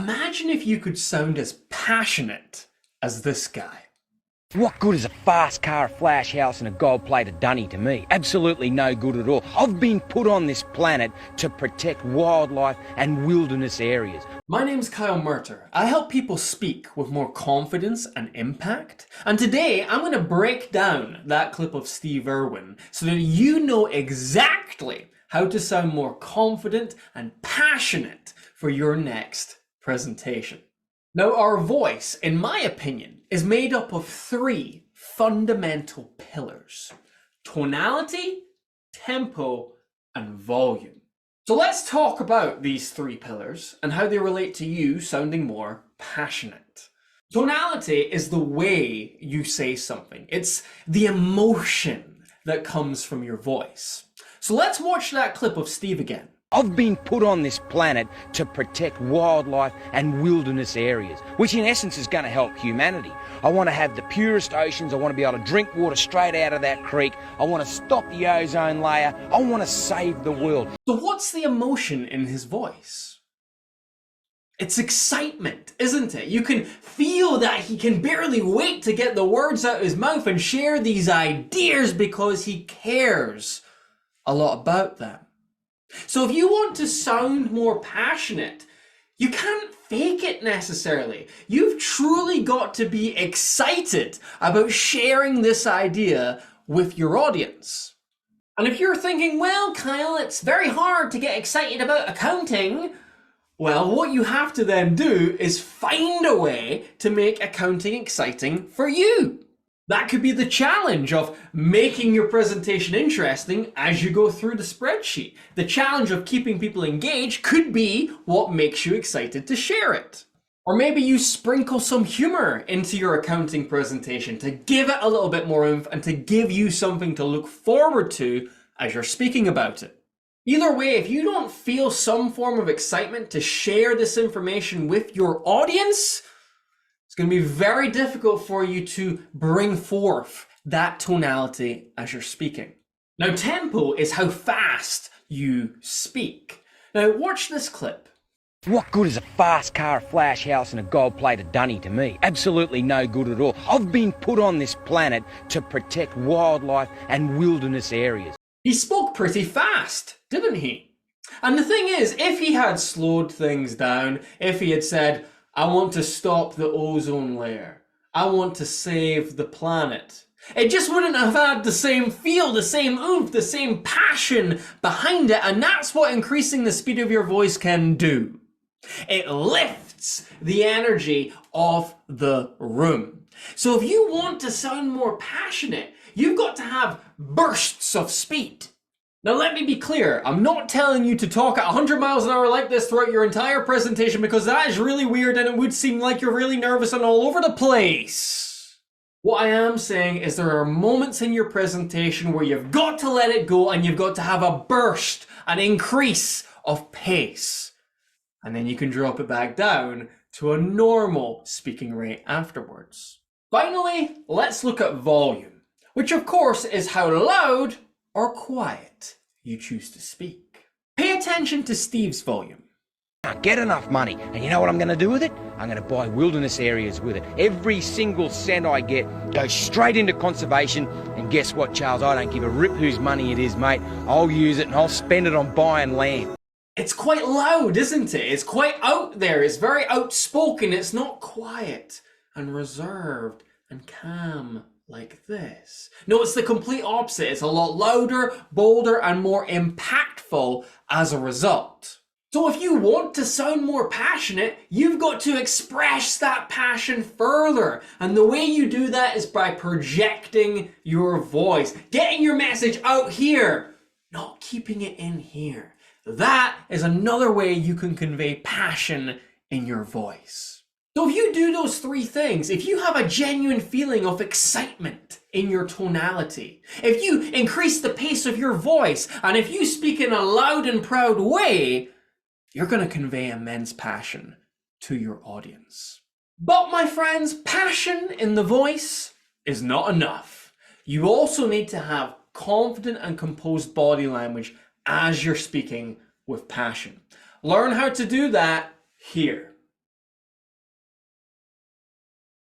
Imagine if you could sound as passionate as this guy. What good is a fast car, a flash house and a gold-plated dunny to me? Absolutely no good at all. I've been put on this planet to protect wildlife and wilderness areas. My name's Kyle Murter. I help people speak with more confidence and impact. And today I'm going to break down that clip of Steve Irwin so that you know exactly how to sound more confident and passionate for your next presentation. Now, our voice, in my opinion, is made up of three fundamental pillars: tonality, tempo, and volume. So let's talk about these three pillars and how they relate to you sounding more passionate. Tonality is the way you say something. It's the emotion that comes from your voice. So let's watch that clip of Steve again. I've been put on this planet to protect wildlife and wilderness areas, which in essence is going to help humanity. I want to have the purest oceans. I want to be able to drink water straight out of that creek. I want to stop the ozone layer. I want to save the world. So what's the emotion in his voice? It's excitement, isn't it? You can feel that he can barely wait to get the words out of his mouth and share these ideas because he cares a lot about them. So if you want to sound more passionate, you can't fake it necessarily. You've truly got to be excited about sharing this idea with your audience. And if you're thinking, well, Kyle, it's very hard to get excited about accounting, well, what you have to then do is find a way to make accounting exciting for you. That could be the challenge of making your presentation interesting as you go through the spreadsheet. The challenge of keeping people engaged could be what makes you excited to share it. Or maybe you sprinkle some humor into your accounting presentation to give it a little bit more oomph and to give you something to look forward to as you're speaking about it. Either way, if you don't feel some form of excitement to share this information with your audience, it's going to be very difficult for you to bring forth that tonality as you're speaking. Now, tempo is how fast you speak. Now, watch this clip. What good is a fast car, a flash house and a gold-plated dunny to me? Absolutely no good at all. I've been put on this planet to protect wildlife and wilderness areas. He spoke pretty fast, didn't he? And the thing is, if he had slowed things down, if he had said, I want to stop the ozone layer, I want to save the planet, it just wouldn't have had the same feel, the same oomph, the same passion behind it. And that's what increasing the speed of your voice can do. It lifts the energy of the room. So if you want to sound more passionate, you've got to have bursts of speed. Now let me be clear, I'm not telling you to talk at 100 miles an hour like this throughout your entire presentation because that is really weird and it would seem like you're really nervous and all over the place. What I am saying is there are moments in your presentation where you've got to let it go and you've got to have a burst, an increase of pace. And then you can drop it back down to a normal speaking rate afterwards. Finally, let's look at volume, which of course is how loud or quiet you choose to speak. Pay attention to Steve's volume. I get enough money, and you know what I'm going to do with it? I'm going to buy wilderness areas with it. Every single cent I get goes straight into conservation, and guess what, Charles? I don't give a rip whose money it is, mate. I'll use it and I'll spend it on buying land. It's quite loud, isn't it? It's quite out there. It's very outspoken. It's not quiet and reserved and calm like this. No, it's the complete opposite. It's a lot louder, bolder, and more impactful as a result. So if you want to sound more passionate, you've got to express that passion further. And the way you do that is by projecting your voice, getting your message out here, not keeping it in here. That is another way you can convey passion in your voice. So if you do those three things, if you have a genuine feeling of excitement in your tonality, if you increase the pace of your voice, and if you speak in a loud and proud way, you're going to convey immense passion to your audience. But my friends, passion in the voice is not enough. You also need to have confident and composed body language as you're speaking with passion. Learn how to do that here.